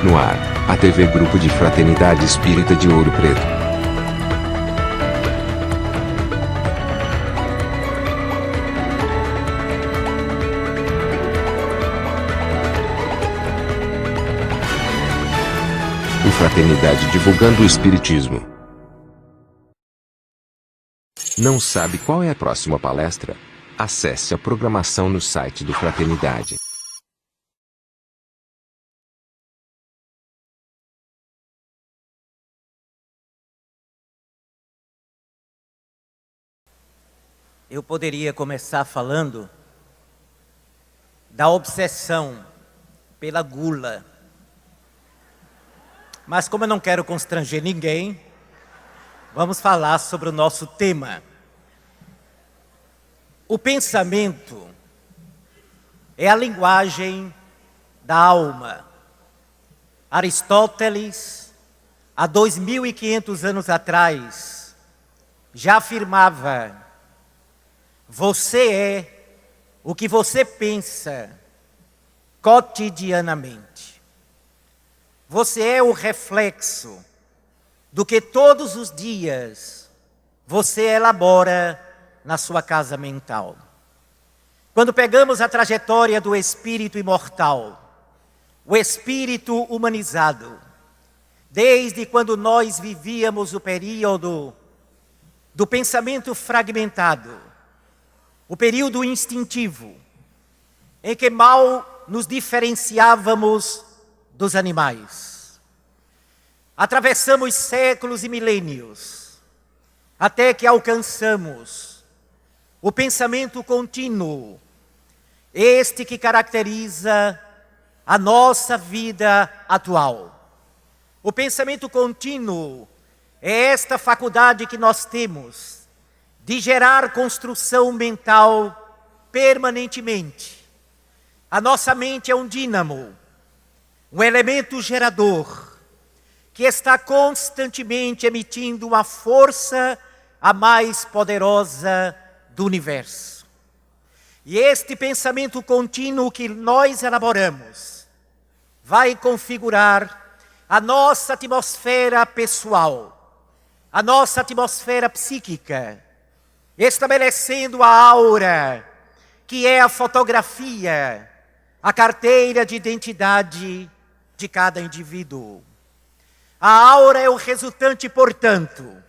No ar, a TV Grupo de Fraternidade Espírita de Ouro Preto. O Fraternidade divulgando o Espiritismo. Não sabe qual é a próxima palestra? Acesse a programação no site do Fraternidade. Eu poderia começar falando da obsessão pela gula. Mas como eu não quero constranger ninguém, vamos falar sobre o nosso tema. O pensamento é a linguagem da alma. Aristóteles, há 2500 anos atrás, já afirmava: você é o que você pensa cotidianamente. Você é o reflexo do que todos os dias você elabora na sua casa mental. Quando pegamos a trajetória do espírito imortal, o espírito humanizado, desde quando nós vivíamos o período do pensamento fragmentado, o período instintivo, em que mal nos diferenciávamos dos animais. Atravessamos séculos e milênios, até que alcançamos o pensamento contínuo, este que caracteriza a nossa vida atual. O pensamento contínuo é esta faculdade que nós temos de gerar construção mental permanentemente. A nossa mente é um dínamo, um elemento gerador, que está constantemente emitindo uma força a mais poderosa do universo. E este pensamento contínuo que nós elaboramos vai configurar a nossa atmosfera pessoal, a nossa atmosfera psíquica, estabelecendo a aura, que é a fotografia, a carteira de identidade de cada indivíduo. A aura é o resultante, portanto,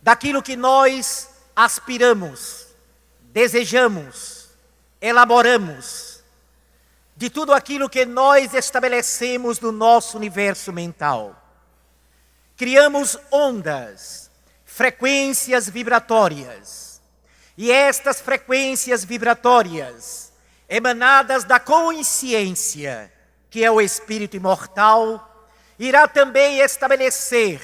daquilo que nós aspiramos, desejamos, elaboramos, de tudo aquilo que nós estabelecemos no nosso universo mental. Criamos ondas, frequências vibratórias. E estas frequências vibratórias, emanadas da consciência, que é o espírito imortal, irá também estabelecer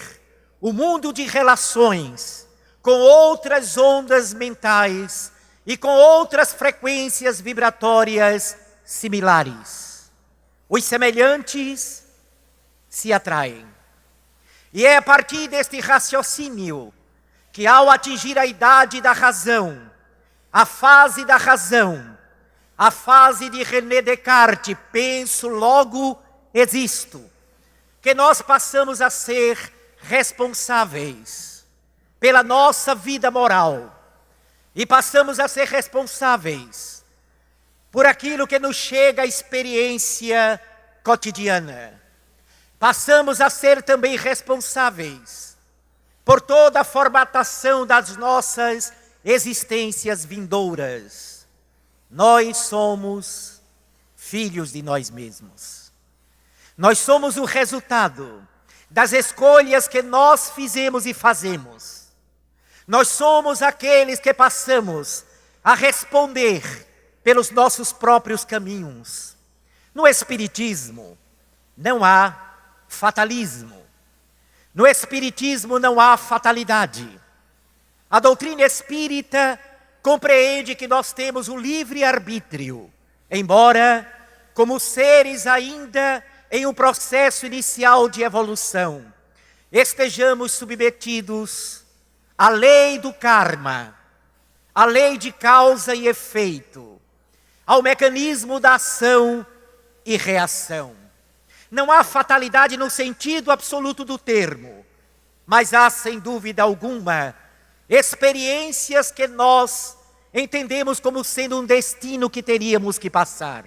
o mundo de relações com outras ondas mentais e com outras frequências vibratórias similares. Os semelhantes se atraem. E é a partir deste raciocínio que, ao atingir a idade da razão, a fase da razão, a fase de René Descartes, penso, logo existo, que nós passamos a ser responsáveis pela nossa vida moral e passamos a ser responsáveis por aquilo que nos chega à experiência cotidiana. Passamos a ser também responsáveis por toda a formatação das nossas existências vindouras. Nós somos filhos de nós mesmos. Nós somos o resultado das escolhas que nós fizemos e fazemos. Nós somos aqueles que passamos a responder pelos nossos próprios caminhos. No Espiritismo não há fatalismo. No Espiritismo não há fatalidade. A doutrina espírita compreende que nós temos o livre-arbítrio, embora, como seres ainda em um processo inicial de evolução, estejamos submetidos à lei do karma, à lei de causa e efeito, ao mecanismo da ação e reação. Não há fatalidade no sentido absoluto do termo, mas há, sem dúvida alguma, experiências que nós entendemos como sendo um destino que teríamos que passar.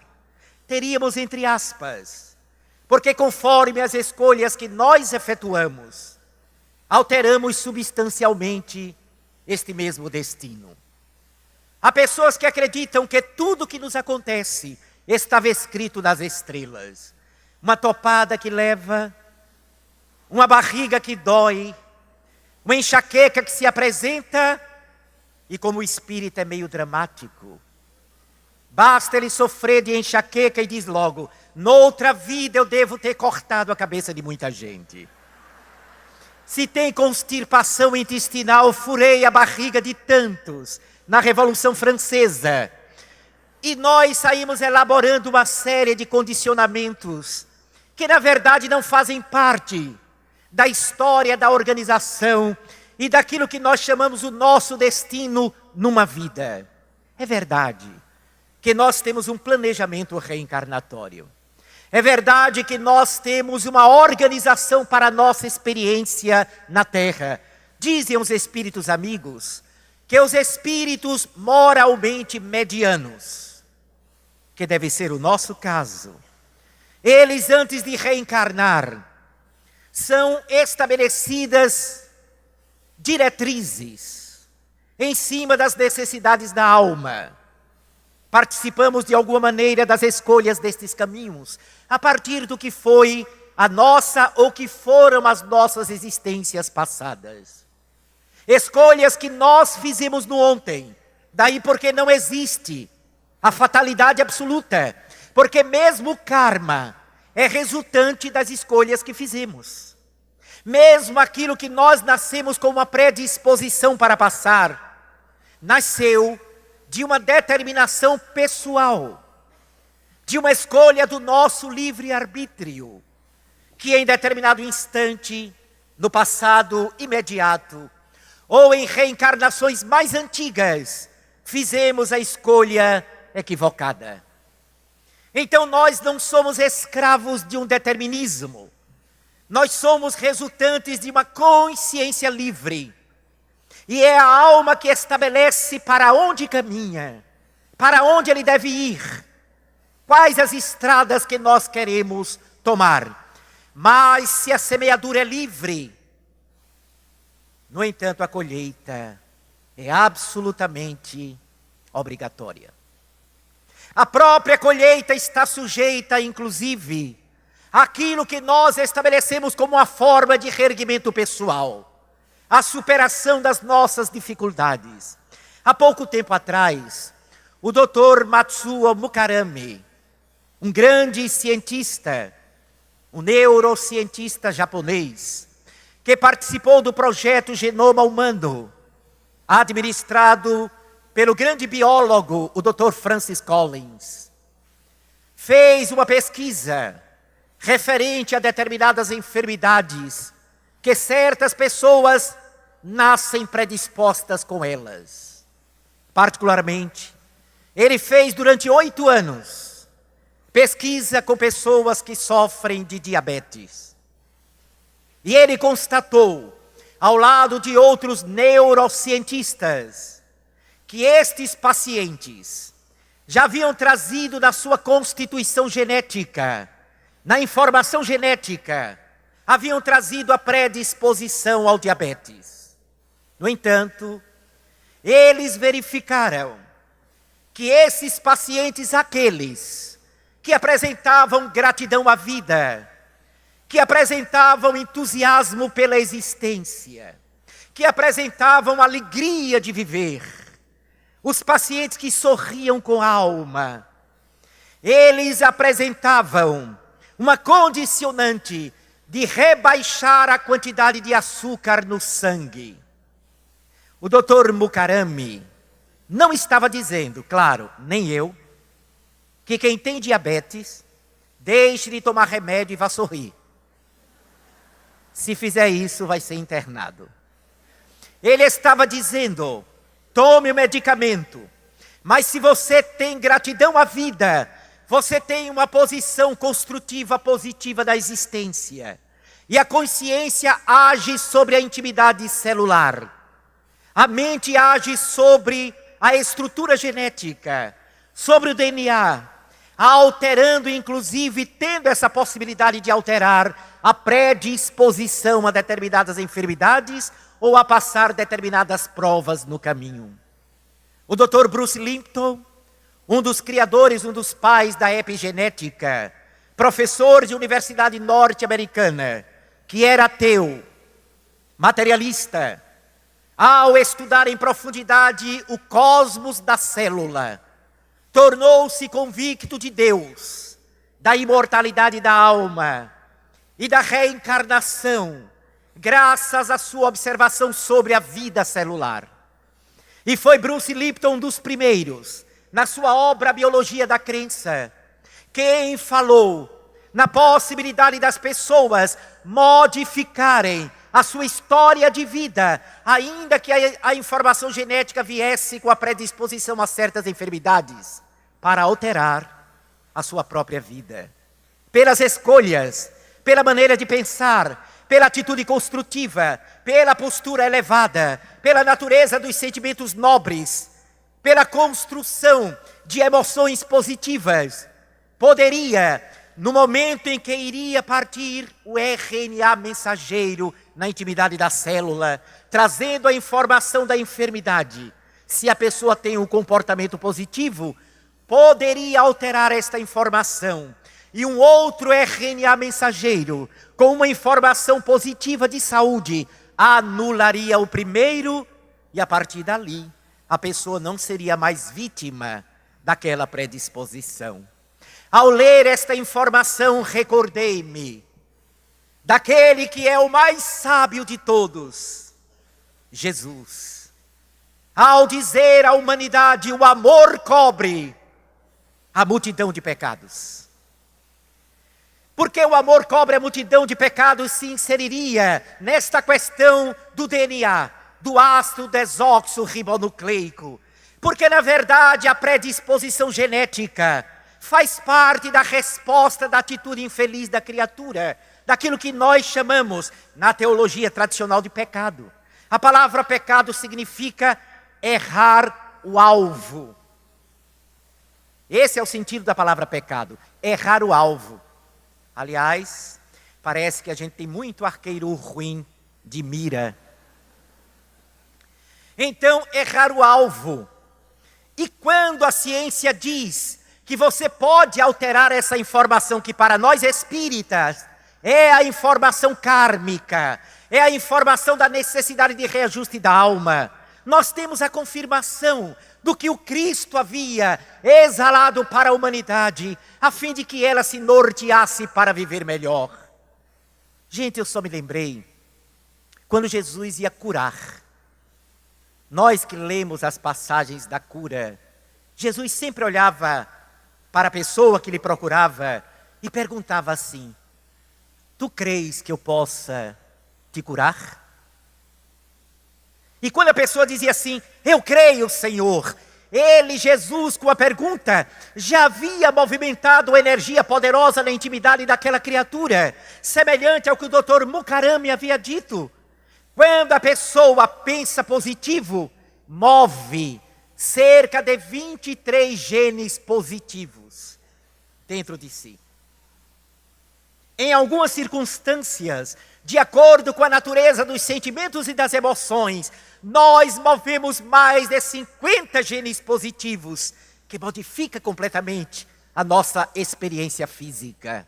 Teríamos entre aspas, porque conforme as escolhas que nós efetuamos, alteramos substancialmente este mesmo destino. Há pessoas que acreditam que tudo que nos acontece estava escrito nas estrelas. Uma topada que leva, uma barriga que dói, uma enxaqueca que se apresenta, e como o espírito é meio dramático, basta ele sofrer de enxaqueca e diz logo: noutra vida eu devo ter cortado a cabeça de muita gente. Se tem constipação intestinal, furei a barriga de tantos na Revolução Francesa. E nós saímos elaborando uma série de condicionamentos que na verdade não fazem parte da história da organização e daquilo que nós chamamos o nosso destino numa vida. É verdade que nós temos um planejamento reencarnatório. É verdade que nós temos uma organização para a nossa experiência na Terra. Dizem os espíritos amigos que os espíritos moralmente medianos, que deve ser o nosso caso, eles antes de reencarnar, são estabelecidas diretrizes em cima das necessidades da alma. Participamos de alguma maneira das escolhas destes caminhos, a partir do que foi a nossa ou que foram as nossas existências passadas. Escolhas que nós fizemos no ontem, daí porque não existe a fatalidade absoluta, porque mesmo o karma é resultante das escolhas que fizemos. Mesmo aquilo que nós nascemos com uma predisposição para passar, nasceu de uma determinação pessoal, de uma escolha do nosso livre-arbítrio, que em determinado instante, no passado imediato, ou em reencarnações mais antigas, fizemos a escolha equivocada. Então nós não somos escravos de um determinismo, nós somos resultantes de uma consciência livre. E é a alma que estabelece para onde caminha, para onde ele deve ir, quais as estradas que nós queremos tomar. Mas se a semeadura é livre, no entanto a colheita é absolutamente obrigatória. A própria colheita está sujeita, inclusive, àquilo que nós estabelecemos como uma forma de reerguimento pessoal. A superação das nossas dificuldades. Há pouco tempo atrás, o Dr. Matsuo Mukarami, um grande cientista, um neurocientista japonês, que participou do projeto Genoma Humano, administrado pelo grande biólogo, o Dr. Francis Collins, fez uma pesquisa referente a determinadas enfermidades que certas pessoas nascem predispostas com elas. Particularmente, ele fez durante 8 anos pesquisa com pessoas que sofrem de diabetes. E ele constatou, ao lado de outros neurocientistas, que estes pacientes já haviam trazido na sua constituição genética, na informação genética, haviam trazido a predisposição ao diabetes. No entanto, eles verificaram que esses pacientes, aqueles que apresentavam gratidão à vida, que apresentavam entusiasmo pela existência, que apresentavam alegria de viver, os pacientes que sorriam com a alma, eles apresentavam uma condicionante de rebaixar a quantidade de açúcar no sangue. O Dr. Mukarami não estava dizendo, claro, nem eu, que quem tem diabetes, deixe de tomar remédio e vá sorrir. Se fizer isso, vai ser internado. Ele estava dizendo, tome o medicamento, mas se você tem gratidão à vida, você tem uma posição construtiva positiva da existência. E a consciência age sobre a intimidade celular. A mente age sobre a estrutura genética, sobre o DNA, alterando, inclusive, tendo essa possibilidade de alterar a predisposição a determinadas enfermidades ou a passar determinadas provas no caminho. O Dr. Bruce Lipton, um dos criadores, um dos pais da epigenética, professor de universidade norte-americana, que era ateu, materialista, ao estudar em profundidade o cosmos da célula, tornou-se convicto de Deus, da imortalidade da alma e da reencarnação, graças à sua observação sobre a vida celular. E foi Bruce Lipton um dos primeiros, na sua obra Biologia da Crença, quem falou na possibilidade das pessoas modificarem a sua história de vida, ainda que a informação genética viesse com a predisposição a certas enfermidades, para alterar a sua própria vida. Pelas escolhas, pela maneira de pensar, pela atitude construtiva, pela postura elevada, pela natureza dos sentimentos nobres, pela construção de emoções positivas, poderia, no momento em que iria partir o RNA mensageiro na intimidade da célula, trazendo a informação da enfermidade, se a pessoa tem um comportamento positivo, poderia alterar esta informação. E um outro RNA mensageiro, com uma informação positiva de saúde, anularia o primeiro e a partir dali, a pessoa não seria mais vítima daquela predisposição. Ao ler esta informação, recordei-me daquele que é o mais sábio de todos, Jesus. Ao dizer à humanidade, o amor cobre a multidão de pecados. Porque o amor cobre a multidão de pecados se inseriria nesta questão do DNA, do ácido desoxirribonucleico. Porque, na verdade, a predisposição genética faz parte da resposta da atitude infeliz da criatura, daquilo que nós chamamos, na teologia tradicional, de pecado. A palavra pecado significa errar o alvo. Esse é o sentido da palavra pecado, errar o alvo. Aliás, parece que a gente tem muito arqueiro ruim de mira. Então, errar o alvo. E quando a ciência diz que você pode alterar essa informação que para nós espíritas é a informação kármica, é a informação da necessidade de reajuste da alma, nós temos a confirmação do que o Cristo havia exalado para a humanidade, a fim de que ela se norteasse para viver melhor. Gente, eu só me lembrei, quando Jesus ia curar, nós que lemos as passagens da cura, Jesus sempre olhava para a pessoa que lhe procurava e perguntava assim: tu crês que eu possa te curar? E quando a pessoa dizia assim, eu creio, Senhor, ele, Jesus, com a pergunta, já havia movimentado energia poderosa na intimidade daquela criatura, semelhante ao que o Dr. Mukarami havia dito. Quando a pessoa pensa positivo, move cerca de 23 genes positivos dentro de si. Em algumas circunstâncias, de acordo com a natureza dos sentimentos e das emoções, nós movemos mais de 50 genes positivos, que modifica completamente a nossa experiência física.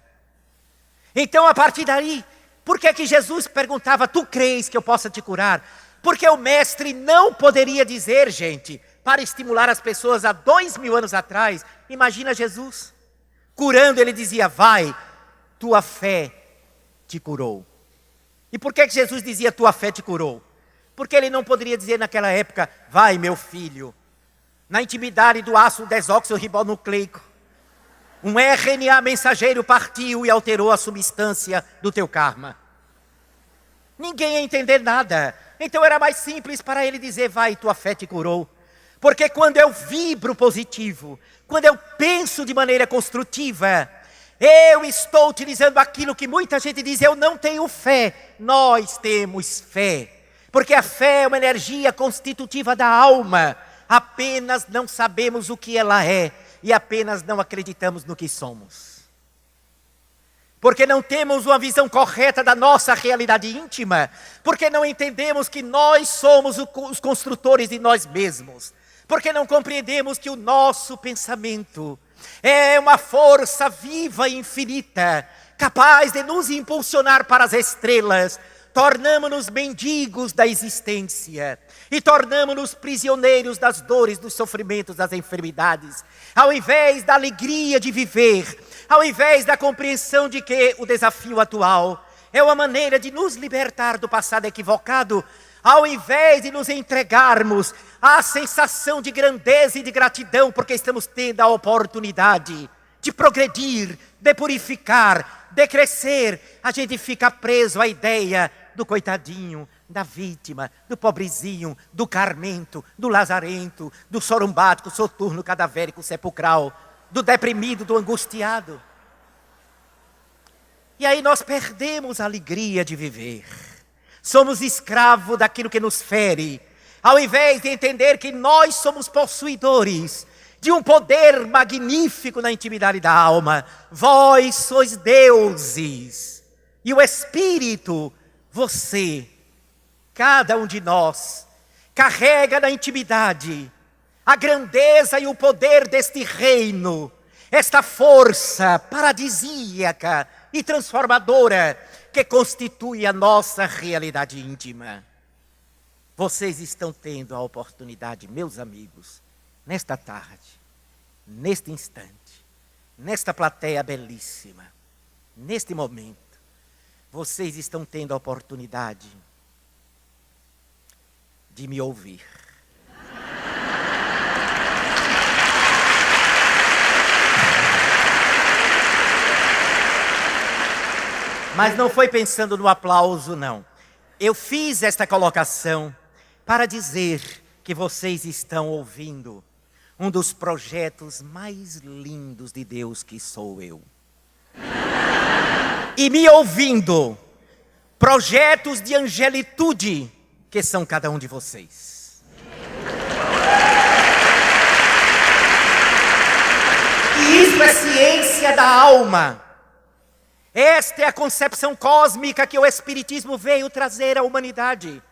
Então, a partir daí, por que Jesus perguntava, tu crês que eu possa te curar? Porque o mestre não poderia dizer, gente, para estimular as pessoas há 2000 anos atrás, imagina Jesus, curando, ele dizia, vai, tua fé te curou. E por que Jesus dizia, tua fé te curou? Porque ele não poderia dizer naquela época, vai meu filho, na intimidade do ácido desoxirribonucleico, um RNA mensageiro partiu e alterou a substância do teu karma. Ninguém ia entender nada. Então era mais simples para ele dizer, vai, tua fé te curou. Porque quando eu vibro positivo, quando eu penso de maneira construtiva, eu estou utilizando aquilo que muita gente diz, eu não tenho fé. Nós temos fé. Porque a fé é uma energia constitutiva da alma. Apenas não sabemos o que ela é e apenas não acreditamos no que somos. Porque não temos uma visão correta da nossa realidade íntima. Porque não entendemos que nós somos os construtores de nós mesmos. Porque não compreendemos que o nosso pensamento é uma força viva e infinita, capaz de nos impulsionar para as estrelas. Tornamo-nos mendigos da existência e tornamo-nos prisioneiros das dores, dos sofrimentos, das enfermidades. Ao invés da alegria de viver, ao invés da compreensão de que o desafio atual é uma maneira de nos libertar do passado equivocado, ao invés de nos entregarmos à sensação de grandeza e de gratidão, porque estamos tendo a oportunidade de progredir, de purificar, de crescer, a gente fica preso à ideia do coitadinho, da vítima, do pobrezinho, do carmento, do lazarento, do sorumbático, soturno, cadavérico, sepulcral, do deprimido, do angustiado. E aí nós perdemos a alegria de viver. Somos escravos daquilo que nos fere, ao invés de entender que nós somos possuidores de um poder magnífico na intimidade da alma. Vós sois deuses, e o Espírito, você, cada um de nós, carrega na intimidade a grandeza e o poder deste reino, esta força paradisíaca e transformadora que constitui a nossa realidade íntima. Vocês estão tendo a oportunidade, meus amigos, nesta tarde, neste instante, nesta plateia belíssima, neste momento, vocês estão tendo a oportunidade de me ouvir. Mas não foi pensando no aplauso, não. Eu fiz esta colocação para dizer que vocês estão ouvindo um dos projetos mais lindos de Deus, que sou eu. E me ouvindo, projetos de angelitude, que são cada um de vocês. E isso é ciência da alma. Esta é a concepção cósmica que o Espiritismo veio trazer à humanidade.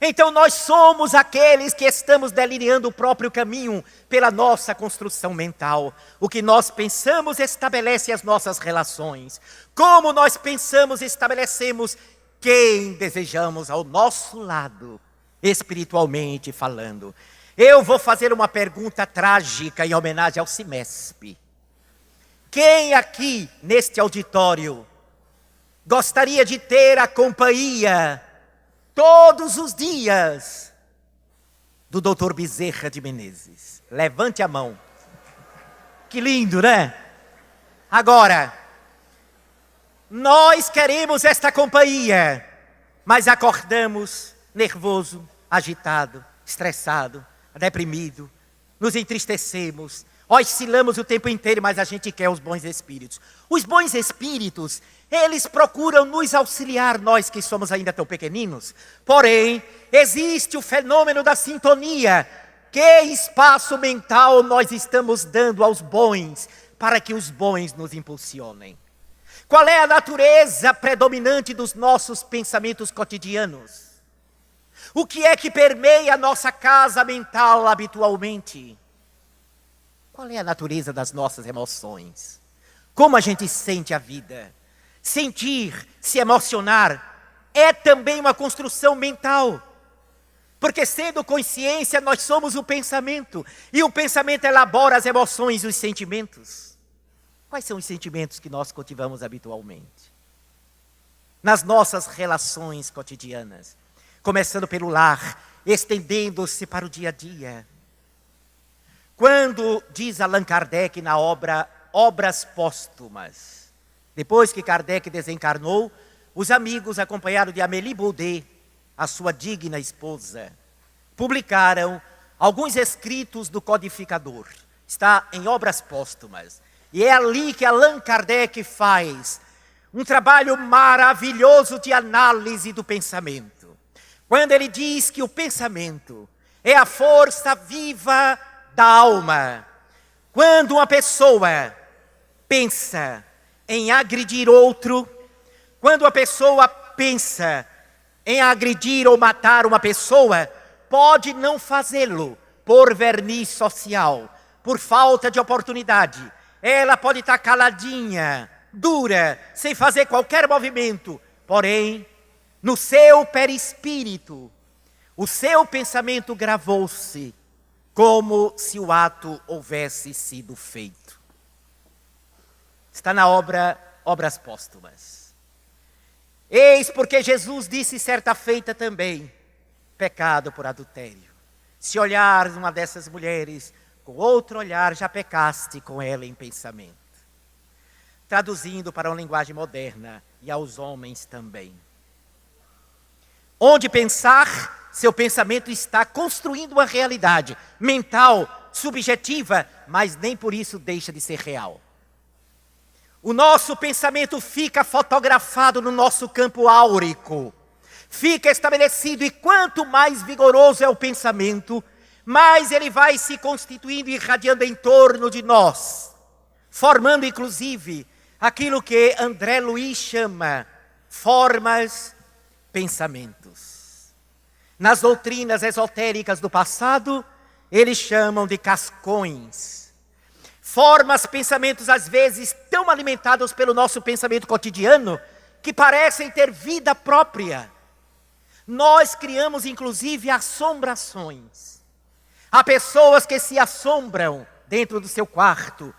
Então nós somos aqueles que estamos delineando o próprio caminho pela nossa construção mental. O que nós pensamos estabelece as nossas relações. Como nós pensamos, estabelecemos quem desejamos ao nosso lado, espiritualmente falando. Eu vou fazer uma pergunta trágica em homenagem ao CIMESP. Quem aqui, neste auditório, gostaria de ter a companhia, todos os dias, do Dr. Bezerra de Menezes? Levante a mão. Que lindo, né? Agora, nós queremos esta companhia, mas acordamos nervoso, agitado, estressado, deprimido, nos entristecemos, oscilamos o tempo inteiro, mas a gente quer os bons espíritos. Os bons espíritos, eles procuram nos auxiliar, nós que somos ainda tão pequeninos. Porém, existe o fenômeno da sintonia. Que espaço mental nós estamos dando aos bons, para que os bons nos impulsionem? Qual é a natureza predominante dos nossos pensamentos cotidianos? O que é que permeia a nossa casa mental habitualmente? Qual é a natureza das nossas emoções? Como a gente sente a vida? Sentir, se emocionar, é também uma construção mental. Porque sendo consciência, nós somos o pensamento. E o pensamento elabora as emoções e os sentimentos. Quais são os sentimentos que nós cultivamos habitualmente? Nas nossas relações cotidianas. Começando pelo lar, estendendo-se para o dia a dia. Quando diz Allan Kardec na obra Obras Póstumas, depois que Kardec desencarnou, os amigos, acompanhados de Amélie Baudet, a sua digna esposa, publicaram alguns escritos do codificador. Está em Obras Póstumas. E é ali que Allan Kardec faz um trabalho maravilhoso de análise do pensamento. Quando ele diz que o pensamento é a força viva da alma. Quando uma pessoa pensa em agredir outro, quando a pessoa pensa em agredir ou matar uma pessoa, pode não fazê-lo por verniz social, por falta de oportunidade. Ela pode estar caladinha, dura, sem fazer qualquer movimento, porém, no seu perispírito, o seu pensamento gravou-se como se o ato houvesse sido feito. Está na Obras Póstumas. Eis porque Jesus disse certa feita também, pecado por adultério. Se olhares uma dessas mulheres, com outro olhar já pecaste com ela em pensamento. Traduzindo para uma linguagem moderna, e aos homens também. Onde pensar, seu pensamento está construindo uma realidade mental, subjetiva, mas nem por isso deixa de ser real. O nosso pensamento fica fotografado no nosso campo áurico, fica estabelecido, e quanto mais vigoroso é o pensamento, mais ele vai se constituindo e irradiando em torno de nós, formando inclusive aquilo que André Luiz chama formas, pensamentos. Nas doutrinas esotéricas do passado, eles chamam de cascões. Formas, pensamentos às vezes tão alimentados pelo nosso pensamento cotidiano, que parecem ter vida própria. Nós criamos inclusive assombrações. Há pessoas que se assombram dentro do seu quarto,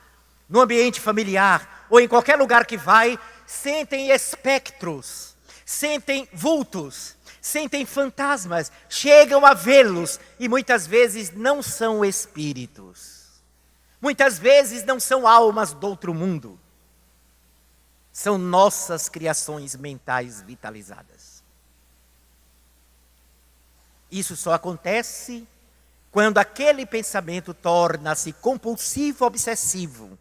no ambiente familiar, ou em qualquer lugar que vai, sentem espectros, sentem vultos, sentem fantasmas, chegam a vê-los e muitas vezes não são espíritos. Muitas vezes não são almas do outro mundo. São nossas criações mentais vitalizadas. Isso só acontece quando aquele pensamento torna-se compulsivo, obsessivo.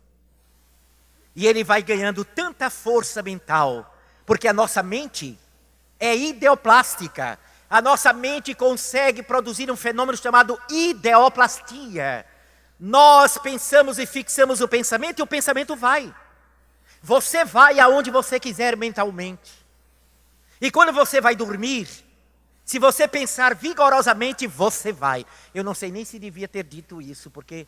E ele vai ganhando tanta força mental, porque a nossa mente é ideoplástica. A nossa mente consegue produzir um fenômeno chamado ideoplastia. Nós pensamos e fixamos o pensamento e o pensamento vai. Você vai aonde você quiser mentalmente. E quando você vai dormir, se você pensar vigorosamente, você vai. Eu não sei nem se devia ter dito isso, porque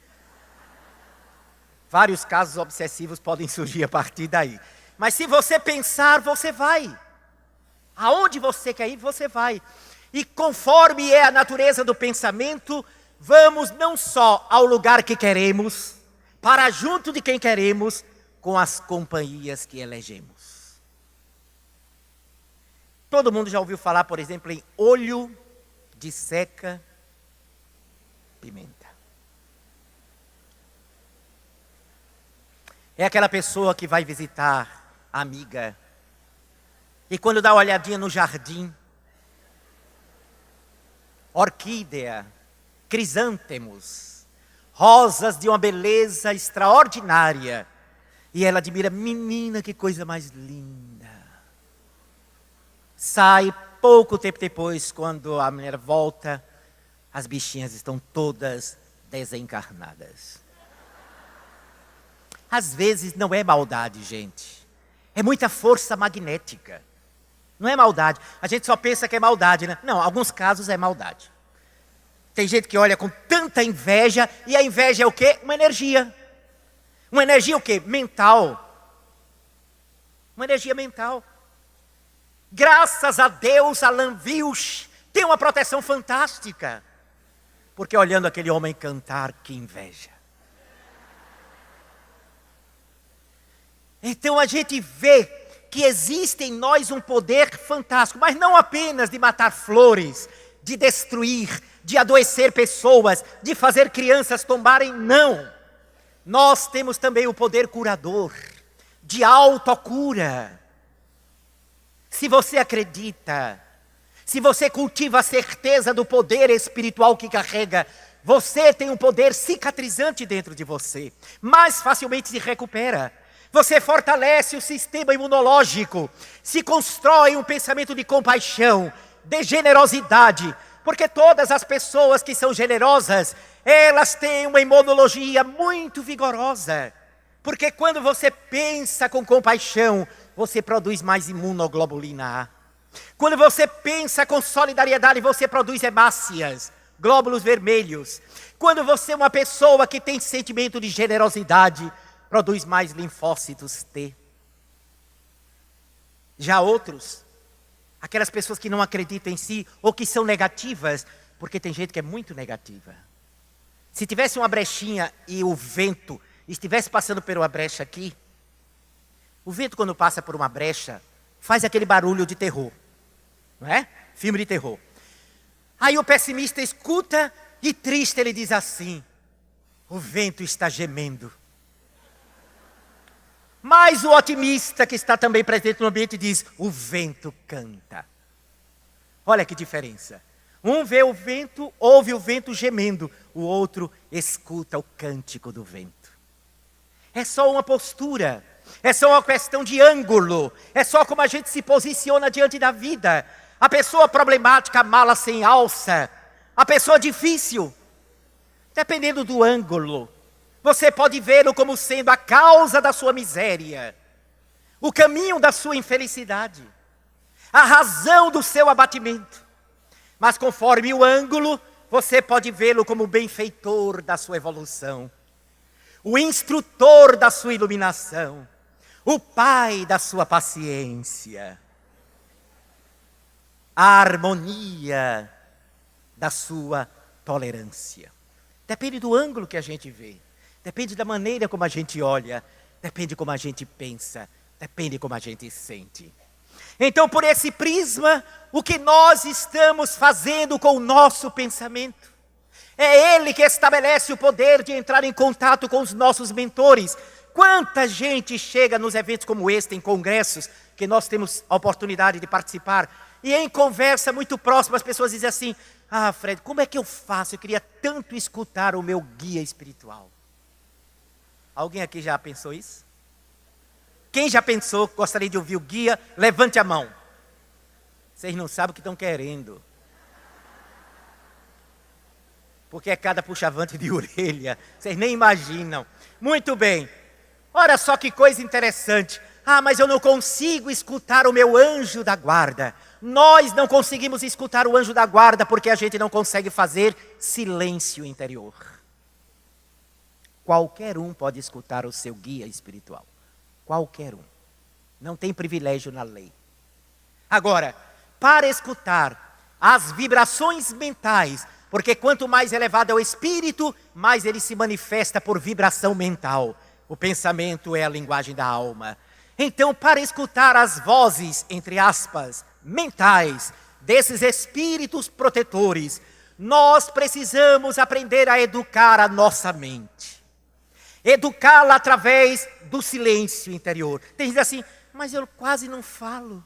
vários casos obsessivos podem surgir a partir daí. Mas se você pensar, você vai. Aonde você quer ir, você vai. E conforme é a natureza do pensamento, vamos não só ao lugar que queremos, para junto de quem queremos, com as companhias que elegemos. Todo mundo já ouviu falar, por exemplo, em olho de seca pimenta. É aquela pessoa que vai visitar a amiga e quando dá uma olhadinha no jardim, orquídea, crisântemos, rosas de uma beleza extraordinária, e ela admira, menina, que coisa mais linda. Sai pouco tempo depois, quando a mulher volta, as bichinhas estão todas desencarnadas. Às vezes não é maldade, gente. É muita força magnética. Não é maldade. A gente só pensa que é maldade, né? Não, em alguns casos é maldade. Tem gente que olha com tanta inveja, e a inveja é o quê? Uma energia. Uma energia o quê? Mental. Uma energia mental. Graças a Deus, Alan Wilsh tem uma proteção fantástica. Porque olhando aquele homem cantar, que inveja. Então a gente vê que existe em nós um poder fantástico, mas não apenas de matar flores, de destruir, de adoecer pessoas, de fazer crianças tombarem, não. Nós temos também o poder curador, de autocura. Se você acredita, se você cultiva a certeza do poder espiritual que carrega, Você tem um poder cicatrizante dentro de você. Mais facilmente se recupera. Você fortalece o sistema imunológico. Se constrói um pensamento de compaixão, de generosidade. Porque todas as pessoas que são generosas, elas têm uma imunologia muito vigorosa. Porque quando você pensa com compaixão, você produz mais imunoglobulina A. Quando você pensa com solidariedade, você produz hemácias, glóbulos vermelhos. Quando você é uma pessoa que tem sentimento de generosidade, produz mais linfócitos T. Já outros, aquelas pessoas que não acreditam em si, ou que são negativas, porque tem gente que é muito negativa. Se tivesse uma brechinha e o vento estivesse passando por uma brecha aqui, o vento quando passa por uma brecha, faz aquele barulho de terror, não é? Filme de terror. Aí o pessimista escuta e triste ele diz assim: o vento está gemendo. Mas o otimista que está também presente no ambiente diz: o vento canta. Olha que diferença. Um vê o vento, ouve o vento gemendo, o outro escuta o cântico do vento. É só uma postura, é só uma questão de ângulo, é só como a gente se posiciona diante da vida. A pessoa problemática, a mala sem alça, a pessoa difícil, dependendo do ângulo, você pode vê-lo como sendo a causa da sua miséria, o caminho da sua infelicidade, a razão do seu abatimento. Mas conforme o ângulo, você pode vê-lo como o benfeitor da sua evolução, o instrutor da sua iluminação, o pai da sua paciência, a harmonia da sua tolerância. Depende do ângulo que a gente vê, depende da maneira como a gente olha, depende como a gente pensa, depende como a gente sente. Então, por esse prisma, o que nós estamos fazendo com o nosso pensamento? É ele que estabelece o poder de entrar em contato com os nossos mentores. Quanta gente chega nos eventos como este, em congressos, que nós temos a oportunidade de participar, e em conversa muito próxima as pessoas dizem assim: ah, Fred, como é que eu faço? Eu queria tanto escutar o meu guia espiritual. Alguém aqui já pensou isso? Quem já pensou que gostaria de ouvir o guia, levante a mão. Vocês não sabem o que estão querendo. Porque é cada puxavante de orelha, vocês nem imaginam. Muito bem, olha só que coisa interessante. Ah, mas eu não consigo escutar o meu anjo da guarda. Nós não conseguimos escutar o anjo da guarda porque a gente não consegue fazer silêncio interior. Qualquer um pode escutar o seu guia espiritual. Qualquer um. Não tem privilégio na lei. Agora, para escutar as vibrações mentais, porque quanto mais elevado é o espírito, mais ele se manifesta por vibração mental. O pensamento é a linguagem da alma. Então, para escutar as vozes, entre aspas, mentais, desses espíritos protetores, nós precisamos aprender a educar a nossa mente. Educá-la através do silêncio interior. Tem gente assim: mas eu quase não falo.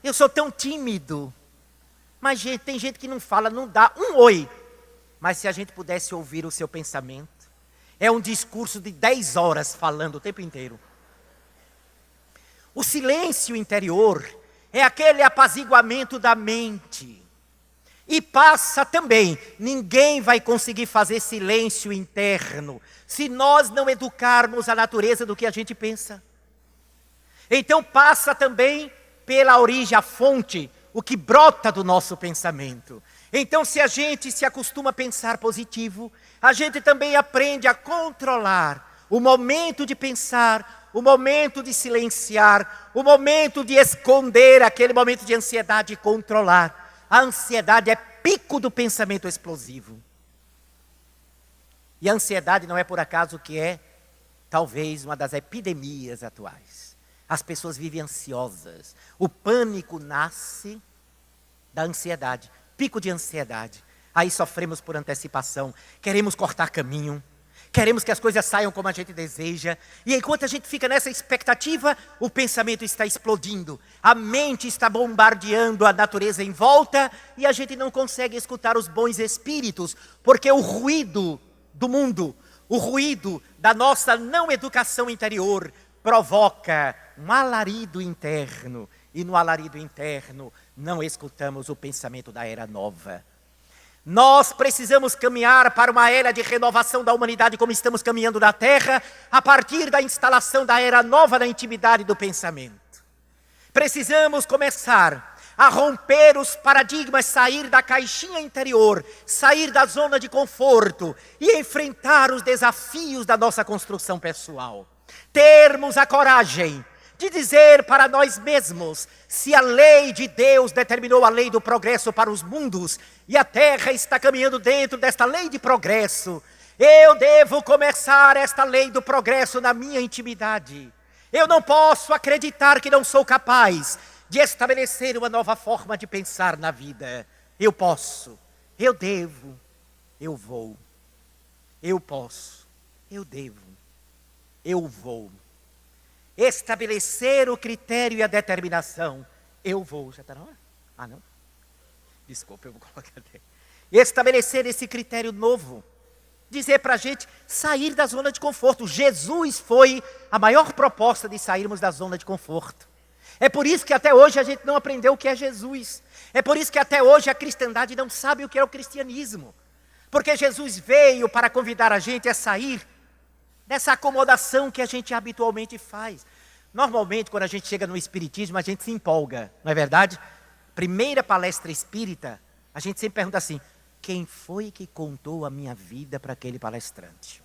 Eu sou tão tímido. Mas tem gente que não fala, não dá um oi. Mas se a gente pudesse ouvir o seu pensamento, é um discurso de 10 horas falando o tempo inteiro. O silêncio interior é aquele apaziguamento da mente. E passa também, ninguém vai conseguir fazer silêncio interno se nós não educarmos a natureza do que a gente pensa. Então passa também pela origem, a fonte, o que brota do nosso pensamento. Então, se a gente se acostuma a pensar positivo, a gente também aprende a controlar o momento de pensar, o momento de silenciar, o momento de esconder aquele momento de ansiedade e controlar. A ansiedade é pico do pensamento explosivo. E a ansiedade não é por acaso que é, talvez, uma das epidemias atuais. As pessoas vivem ansiosas. O pânico nasce da ansiedade, pico de ansiedade. Aí sofremos por antecipação, queremos cortar caminho, queremos que as coisas saiam como a gente deseja. E enquanto a gente fica nessa expectativa, o pensamento está explodindo. A mente está bombardeando a natureza em volta e a gente não consegue escutar os bons espíritos, porque o ruído do mundo, o ruído da nossa não educação interior provoca um alarido interno. E no alarido interno não escutamos o pensamento da era nova. Nós precisamos caminhar para uma era de renovação da humanidade como estamos caminhando na Terra, a partir da instalação da era nova da intimidade do pensamento. Precisamos começar a romper os paradigmas, sair da caixinha interior, sair da zona de conforto e enfrentar os desafios da nossa construção pessoal. Termos a coragem de dizer para nós mesmos, se a lei de Deus determinou a lei do progresso para os mundos, e a Terra está caminhando dentro desta lei de progresso, eu devo começar esta lei do progresso na minha intimidade. Eu não posso acreditar que não sou capaz de estabelecer uma nova forma de pensar na vida. Eu posso, eu devo, eu vou. Eu posso, eu devo, eu vou. Estabelecer o critério e a determinação. Eu vou. Já está na hora? Ah, não? Desculpa, eu vou colocar até. Estabelecer esse critério novo. Dizer para a gente sair da zona de conforto. Jesus foi a maior proposta de sairmos da zona de conforto. É por isso que até hoje a gente não aprendeu o que é Jesus. É por isso que até hoje a cristandade não sabe o que é o cristianismo. Porque Jesus veio para convidar a gente a sair dessa acomodação que a gente habitualmente faz. Normalmente, quando a gente chega no espiritismo, a gente se empolga, não é verdade? Primeira palestra espírita, a gente sempre pergunta assim, quem foi que contou a minha vida para aquele palestrante?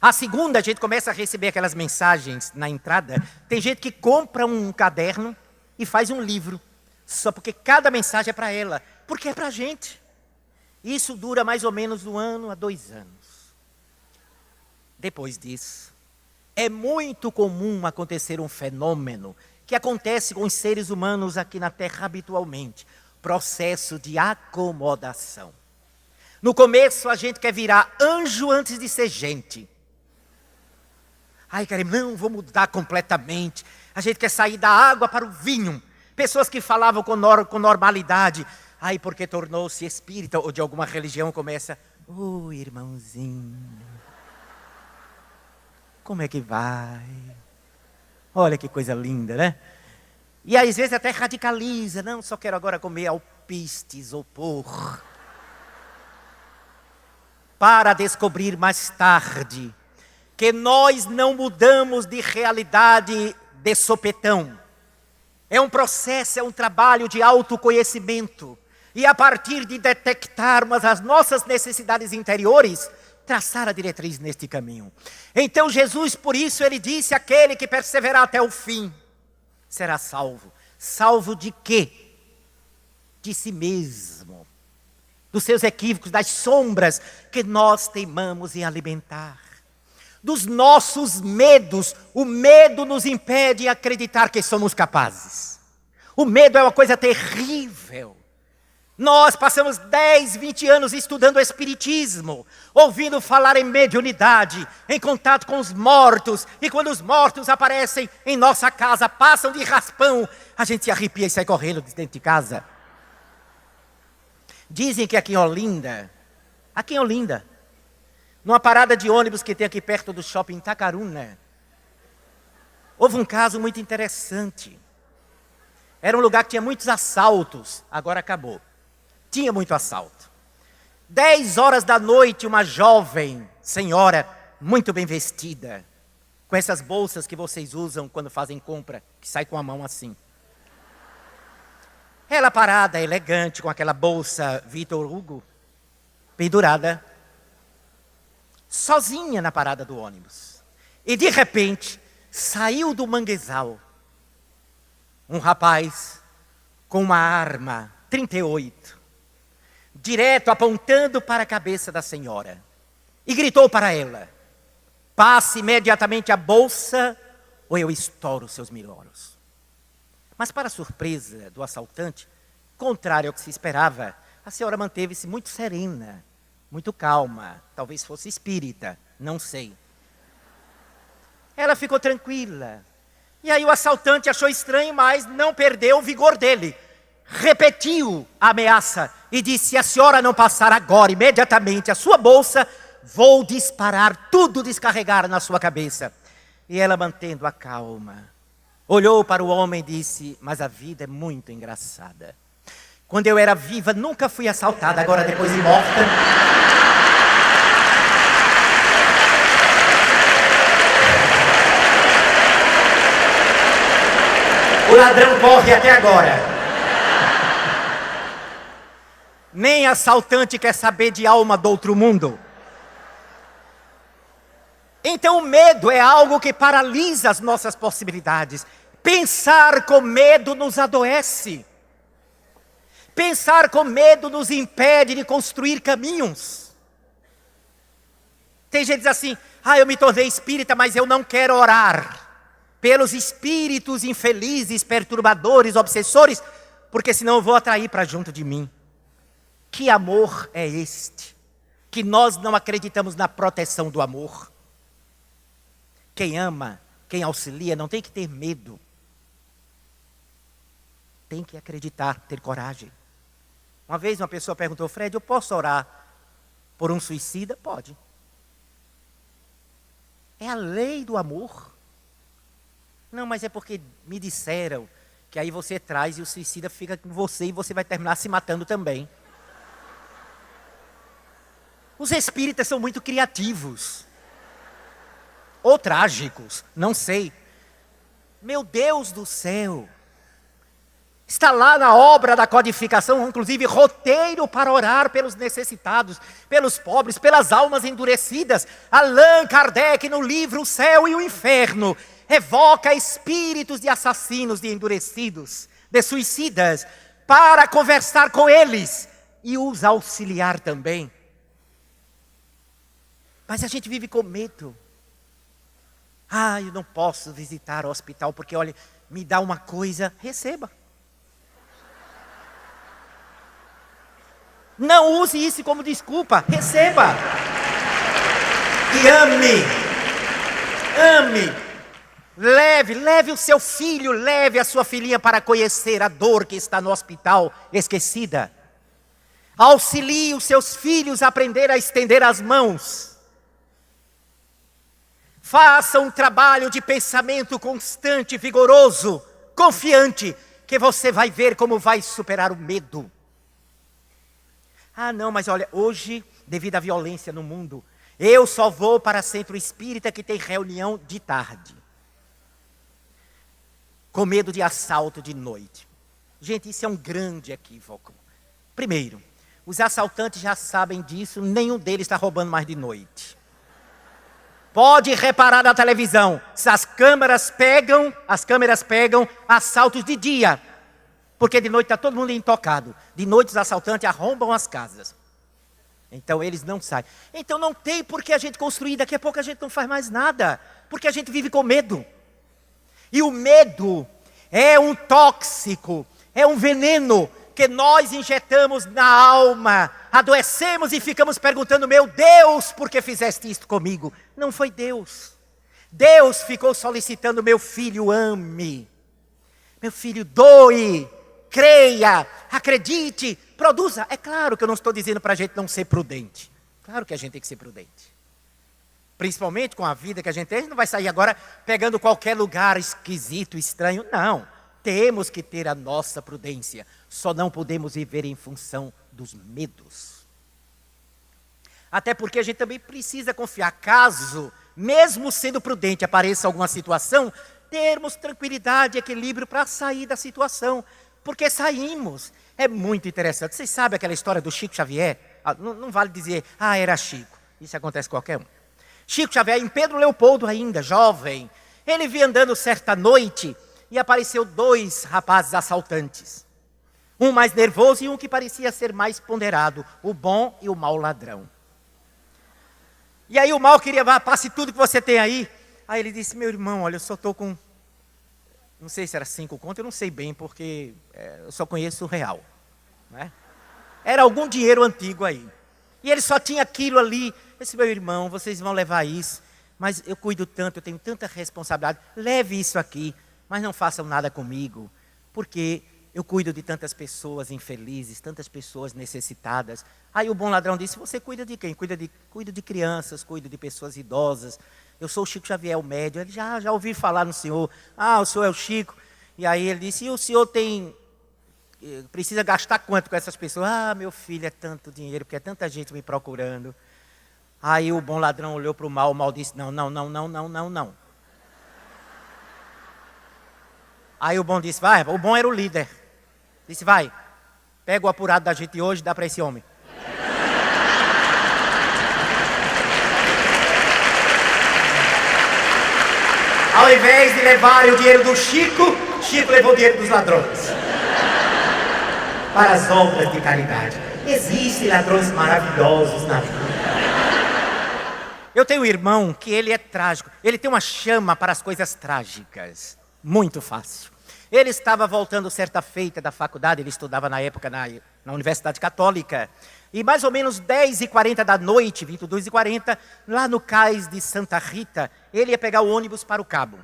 A segunda, a gente começa a receber aquelas mensagens na entrada. Tem gente que compra um caderno e faz um livro, só porque cada mensagem é para ela, porque é para a gente. Isso dura mais ou menos 1 ano a 2 anos. Depois disso, é muito comum acontecer um fenômeno que acontece com os seres humanos aqui na Terra habitualmente. Processo de acomodação. No começo a gente quer virar anjo antes de ser gente. Ai, queremos, não, vou mudar completamente. A gente quer sair da água para o vinho. Pessoas que falavam com normalidade. Ai, porque tornou-se espírita ou de alguma religião começa, irmãozinho. Como é que vai? Olha que coisa linda, né? E às vezes até radicaliza. Não, só quero agora comer alpiste, isopor. Para descobrir mais tarde que nós não mudamos de realidade de sopetão. É um processo, é um trabalho de autoconhecimento. E a partir de detectarmos as nossas necessidades interiores, traçar a diretriz neste caminho. Então Jesus, por isso, ele disse, aquele que perseverar até o fim, será salvo. Salvo de quê? De si mesmo. Dos seus equívocos, das sombras que nós teimamos em alimentar. Dos nossos medos. O medo nos impede de acreditar que somos capazes. O medo é uma coisa terrível. Nós passamos 10, 20 anos estudando o espiritismo, ouvindo falar em mediunidade, em contato com os mortos, e quando os mortos aparecem em nossa casa, passam de raspão, a gente se arrepia e sai correndo de dentro de casa. Dizem que aqui em Olinda, numa parada de ônibus que tem aqui perto do shopping Itacaruna, houve um caso muito interessante. Era um lugar que tinha muitos assaltos, agora acabou. Tinha muito assalto. 10 horas da noite, uma jovem senhora, muito bem vestida, com essas bolsas que vocês usam quando fazem compra, que sai com a mão assim. Ela parada, elegante, com aquela bolsa Vitor Hugo, pendurada, sozinha na parada do ônibus. E de repente, saiu do manguezal um rapaz com uma arma 38, direto apontando para a cabeça da senhora. E gritou para ela, passe imediatamente a bolsa ou eu estouro seus milhões. Mas para a surpresa do assaltante, contrário ao que se esperava, a senhora manteve-se muito serena, muito calma, talvez fosse espírita, não sei. Ela ficou tranquila. E aí o assaltante achou estranho, mas não perdeu o vigor dele. Repetiu a ameaça e disse: se a senhora não passar agora, imediatamente, a sua bolsa, vou disparar, tudo descarregar na sua cabeça. E ela, mantendo a calma, olhou para o homem e disse: mas a vida é muito engraçada. Quando eu era viva, nunca fui assaltada, agora depois de morta... O ladrão corre até agora. Nem assaltante quer saber de alma do outro mundo. Então o medo é algo que paralisa as nossas possibilidades. Pensar com medo nos adoece. Pensar com medo nos impede de construir caminhos. Tem gente que diz assim: eu me tornei espírita, mas eu não quero orar pelos espíritos infelizes, perturbadores, obsessores, porque senão eu vou atrair para junto de mim. Que amor é este? Que nós não acreditamos na proteção do amor. Quem ama, quem auxilia, não tem que ter medo. Tem que acreditar, ter coragem. Uma vez uma pessoa perguntou: Fred, eu posso orar por um suicida? Pode. É a lei do amor. Não, mas é porque me disseram que aí você traz e o suicida fica com você e você vai terminar se matando também. Os espíritas são muito criativos. Ou trágicos, não sei. Meu Deus do céu. Está lá na obra da codificação, inclusive roteiro para orar pelos necessitados, pelos pobres, pelas almas endurecidas. Allan Kardec, no livro O Céu e o Inferno, evoca espíritos de assassinos, de endurecidos, de suicidas, para conversar com eles e os auxiliar também. Mas a gente vive com medo. Eu não posso visitar o hospital porque, olha, me dá uma coisa, receba. Não use isso como desculpa, receba. E ame. Ame. Leve o seu filho, leve a sua filhinha para conhecer a dor que está no hospital, esquecida. Auxilie os seus filhos a aprender a estender as mãos. Faça um trabalho de pensamento constante, vigoroso, confiante, que você vai ver como vai superar o medo. Não, mas olha, hoje, devido à violência no mundo, eu só vou para centro espírita que tem reunião de tarde. Com medo de assalto de noite. Gente, isso é um grande equívoco. Primeiro, os assaltantes já sabem disso, nenhum deles está roubando mais de noite. Pode reparar na televisão, se as câmeras pegam assaltos de dia. Porque de noite está todo mundo intocado. De noite os assaltantes arrombam as casas. Então eles não saem. Então não tem por que a gente construir. Daqui a pouco a gente não faz mais nada. Porque a gente vive com medo. E o medo é um tóxico. É um veneno que nós injetamos na alma. Adoecemos e ficamos perguntando: meu Deus, por que fizeste isto comigo? Não foi Deus. Deus ficou solicitando: meu filho, ame. Meu filho, doe. Creia, acredite, produza. É claro que eu não estou dizendo para a gente não ser prudente. Claro que a gente tem que ser prudente. Principalmente com a vida que a gente tem, a gente não vai sair agora pegando qualquer lugar esquisito, estranho. Não, temos que ter a nossa prudência. Só não podemos viver em função dos medos. Até porque a gente também precisa confiar. Caso, mesmo sendo prudente, apareça alguma situação, termos tranquilidade e equilíbrio para sair da situação. Porque saímos. É muito interessante. Vocês sabem aquela história do Chico Xavier? Não vale dizer: era Chico. Isso acontece com qualquer um. Chico Xavier, em Pedro Leopoldo ainda, jovem, ele vinha andando certa noite e apareceu 2 rapazes assaltantes. Um mais nervoso e um que parecia ser mais ponderado, o bom e o mau ladrão. E aí o mau queria: passe tudo que você tem aí. Aí ele disse: meu irmão, olha, eu só estou com... Não sei se era 5 contos, eu não sei bem, porque eu só conheço o real. Né? Era algum dinheiro antigo aí. E ele só tinha aquilo ali. Eu disse, meu irmão, vocês vão levar isso, mas eu cuido tanto, eu tenho tanta responsabilidade. Leve isso aqui, mas não façam nada comigo, porque eu cuido de tantas pessoas infelizes, tantas pessoas necessitadas. Aí o bom ladrão disse, você cuida de quem? Cuido de crianças, cuido de pessoas idosas. Eu sou o Chico Xavier, o médium. Ele já ouvi falar no senhor. Ah, o senhor é o Chico. E aí ele disse, e o senhor precisa gastar quanto com essas pessoas? Ah, meu filho, é tanto dinheiro, porque é tanta gente me procurando. Aí o bom ladrão olhou para o mal disse, não. Aí o bom disse, vai, o bom era o líder. Disse, vai, pega o apurado da gente hoje e dá para esse homem. Ao invés de levarem o dinheiro do Chico, Chico levou o dinheiro dos ladrões. Para as obras de caridade. Existem ladrões maravilhosos na vida. Eu tenho um irmão que ele é trágico. Ele tem uma chama para as coisas trágicas. Muito fácil. Ele estava voltando certa feita da faculdade, ele estudava na época na Universidade Católica. E mais ou menos 10h40 da noite, 22h40, lá no cais de Santa Rita, ele ia pegar o ônibus para o Cabo.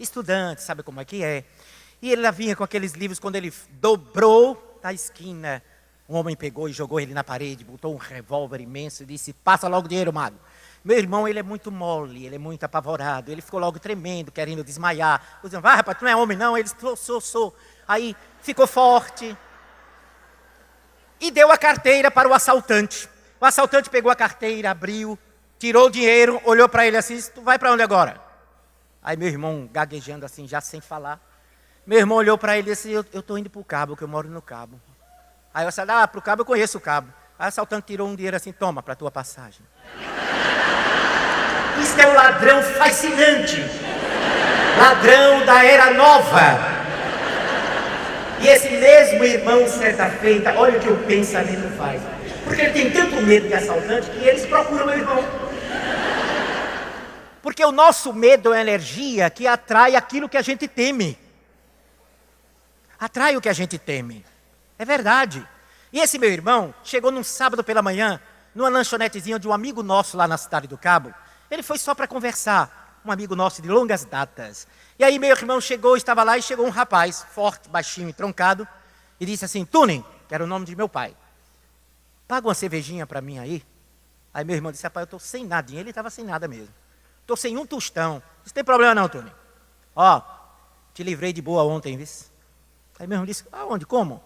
Estudante, sabe como é que é. E ele lá vinha com aqueles livros, quando ele dobrou da esquina, um homem pegou e jogou ele na parede, botou um revólver imenso e disse, passa logo o dinheiro, mago. Meu irmão, ele é muito mole, ele é muito apavorado, ele ficou logo tremendo, querendo desmaiar. Eu dizia, vai rapaz, tu não é homem não? Ele disse, sou. Aí ficou forte e deu a carteira para o assaltante. O assaltante pegou a carteira, abriu, tirou o dinheiro, olhou para ele assim, disse, tu vai para onde agora? Aí meu irmão, gaguejando assim, já sem falar. Meu irmão olhou para ele e disse, eu estou indo para o Cabo, que eu moro no Cabo. Aí eu disse, para o Cabo eu conheço o Cabo. Aí o assaltante tirou um dinheiro assim, toma, para a tua passagem. Isso é um ladrão fascinante. Ladrão da era nova. E esse mesmo irmão, certa feita, olha o que o pensamento faz. Porque ele tem tanto medo de assaltante que eles procuram meu irmão. Porque o nosso medo é energia que atrai aquilo que a gente teme. Atrai o que a gente teme. É verdade. E esse meu irmão chegou num sábado pela manhã, numa lanchonetezinha de um amigo nosso lá na cidade do Cabo. Ele foi só para conversar, um amigo nosso de longas datas. E aí meu irmão estava lá e chegou um rapaz, forte, baixinho e troncado, e disse assim, Tuning, que era o nome de meu pai, paga uma cervejinha para mim aí. Aí meu irmão disse, rapaz, eu estou sem nadinha. Ele estava sem nada mesmo. Estou sem um tostão. Não tem problema não, Tuning. Ó, te livrei de boa ontem, viu? Aí meu irmão disse, aonde, como?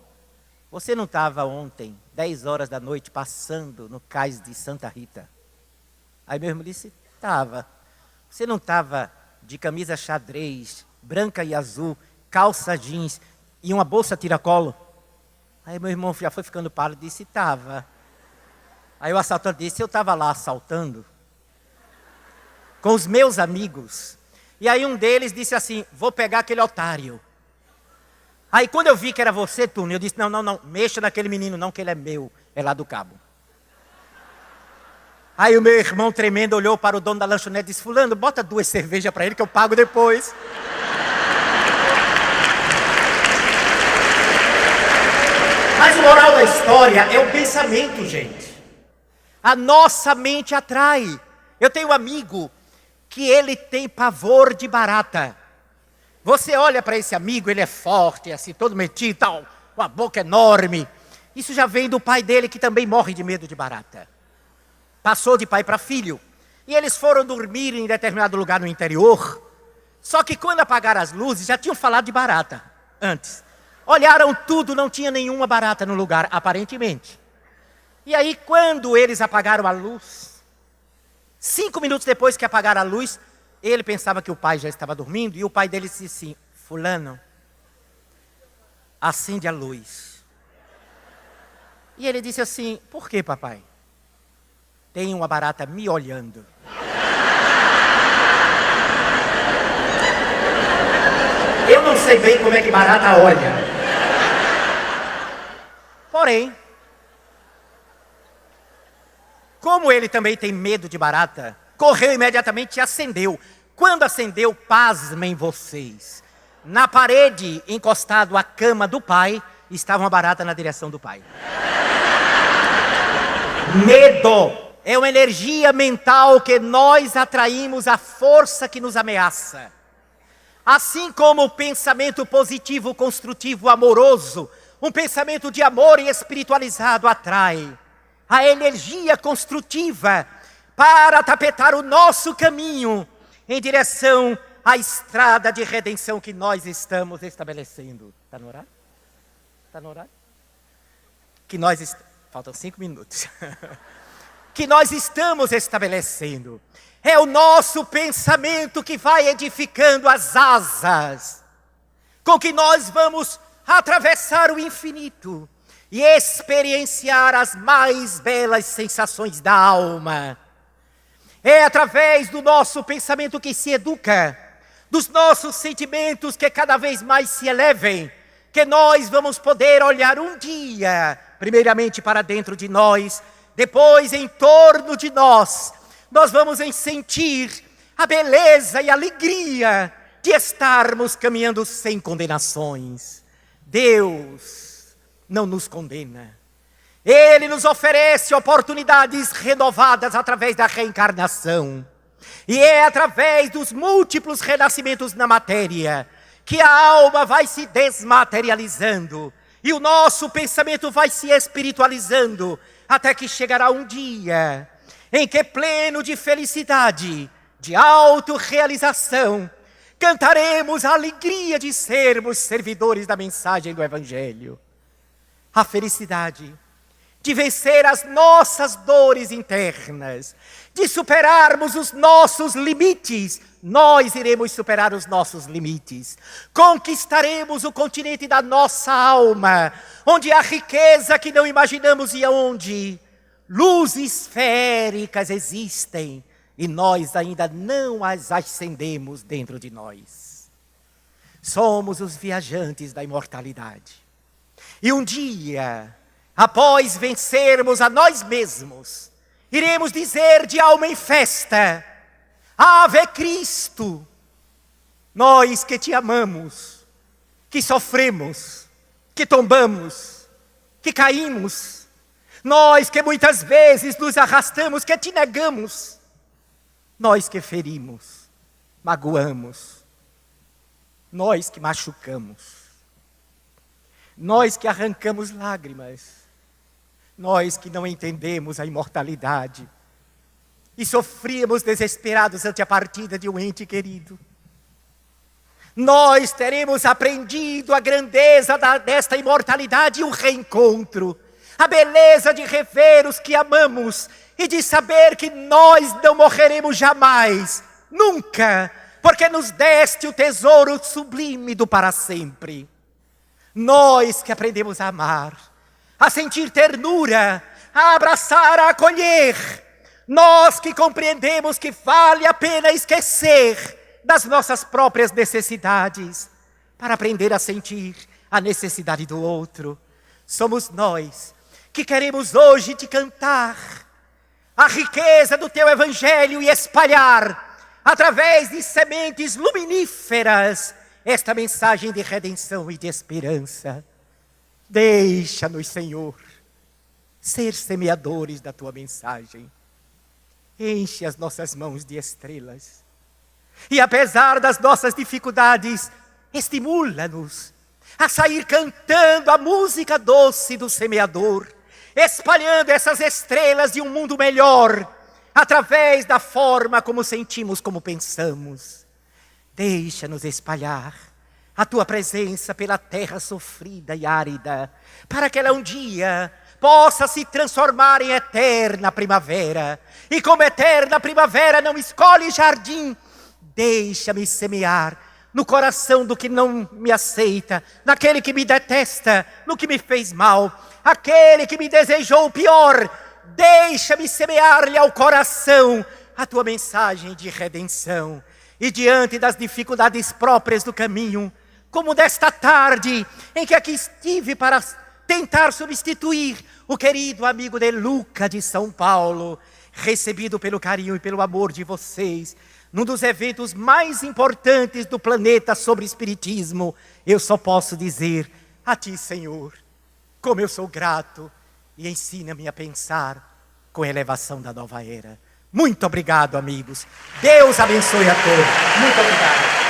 Você não estava ontem, 10 horas da noite, passando no cais de Santa Rita? Aí meu irmão disse, estava. Você não estava de camisa xadrez, branca e azul, calça jeans e uma bolsa tiracolo? Aí meu irmão já foi ficando pálido e disse, estava. Aí o assaltante disse, eu estava lá assaltando com os meus amigos. E aí um deles disse assim, vou pegar aquele otário. Aí quando eu vi que era você, Túnio, eu disse, não, mexa naquele menino não, que ele é meu, é lá do Cabo. Aí o meu irmão tremendo olhou para o dono da lanchonete e disse, fulano, bota 2 cervejas para ele que eu pago depois. Mas o moral da história é o pensamento, gente. A nossa mente atrai. Eu tenho um amigo que ele tem pavor de barata. Você olha para esse amigo, ele é forte, assim, todo metido, tal, com a boca enorme. Isso já vem do pai dele, que também morre de medo de barata. Passou de pai para filho. E eles foram dormir em determinado lugar no interior. Só que quando apagaram as luzes, já tinham falado de barata antes. Olharam tudo, não tinha nenhuma barata no lugar, aparentemente. E aí, quando eles apagaram a luz, 5 minutos depois que apagaram a luz, ele pensava que o pai já estava dormindo, e o pai dele disse assim, fulano, acende a luz. E ele disse assim, por que, papai? Tem uma barata me olhando. Eu não sei bem como é que barata olha. Porém, como ele também tem medo de barata, correu imediatamente e acendeu. Quando acendeu, pasmem vocês, na parede, encostado à cama do pai, estava uma barata na direção do pai. Medo é uma energia mental que nós atraímos à força que nos ameaça. Assim como o pensamento positivo, construtivo, amoroso, um pensamento de amor e espiritualizado atrai a energia construtiva para tapetar o nosso caminho em direção à estrada de redenção que nós estamos estabelecendo. Está no horário? Está no horário? Faltam 5 minutos. Que nós estamos estabelecendo. É o nosso pensamento que vai edificando as asas, com que nós vamos atravessar o infinito e experienciar as mais belas sensações da alma. É através do nosso pensamento que se educa, dos nossos sentimentos que cada vez mais se elevem, que nós vamos poder olhar um dia, primeiramente para dentro de nós, depois em torno de nós. Nós vamos sentir a beleza e a alegria de estarmos caminhando sem condenações. Deus não nos condena. Ele nos oferece oportunidades renovadas através da reencarnação. E é através dos múltiplos renascimentos na matéria que a alma vai se desmaterializando e o nosso pensamento vai se espiritualizando, até que chegará um dia em que, pleno de felicidade, de autorrealização, cantaremos a alegria de sermos servidores da mensagem do Evangelho. A felicidade de vencer as nossas dores internas, de superarmos os nossos limites. Nós iremos superar os nossos limites. Conquistaremos o continente da nossa alma, onde há riqueza que não imaginamos e onde luzes esféricas existem e nós ainda não as acendemos dentro de nós. Somos os viajantes da imortalidade. E um dia, após vencermos a nós mesmos, iremos dizer de alma em festa: Ave Cristo, nós que te amamos, que sofremos, que tombamos, que caímos, nós que muitas vezes nos arrastamos, que te negamos, nós que ferimos, magoamos, nós que machucamos, nós que arrancamos lágrimas, nós que não entendemos a imortalidade e sofríamos desesperados ante a partida de um ente querido. Nós teremos aprendido a grandeza desta imortalidade e o reencontro, a beleza de rever os que amamos e de saber que nós não morreremos jamais, nunca, porque nos deste o tesouro sublime do para sempre. Nós que aprendemos a amar, a sentir ternura, a abraçar, a acolher. Nós que compreendemos que vale a pena esquecer das nossas próprias necessidades para aprender a sentir a necessidade do outro. Somos nós que queremos hoje te cantar a riqueza do teu Evangelho e espalhar, através de sementes luminíferas, esta mensagem de redenção e de esperança. Deixa-nos, Senhor, ser semeadores da tua mensagem. Enche as nossas mãos de estrelas. E apesar das nossas dificuldades, estimula-nos a sair cantando a música doce do semeador, espalhando essas estrelas de um mundo melhor, através da forma como sentimos, como pensamos. Deixa-nos espalhar a tua presença pela terra sofrida e árida, para que ela um dia possa se transformar em eterna primavera. E como eterna primavera não escolhe jardim, deixa-me semear no coração do que não me aceita, naquele que me detesta, no que me fez mal, aquele que me desejou o pior. Deixa-me semear-lhe ao coração a tua mensagem de redenção. E diante das dificuldades próprias do caminho, como desta tarde em que aqui estive para tentar substituir o querido amigo de Luca de São Paulo, recebido pelo carinho e pelo amor de vocês, num dos eventos mais importantes do planeta sobre espiritismo, eu só posso dizer a ti, Senhor, como eu sou grato, e ensina-me a pensar com a elevação da nova era. Muito obrigado, amigos. Deus abençoe a todos. Muito obrigado.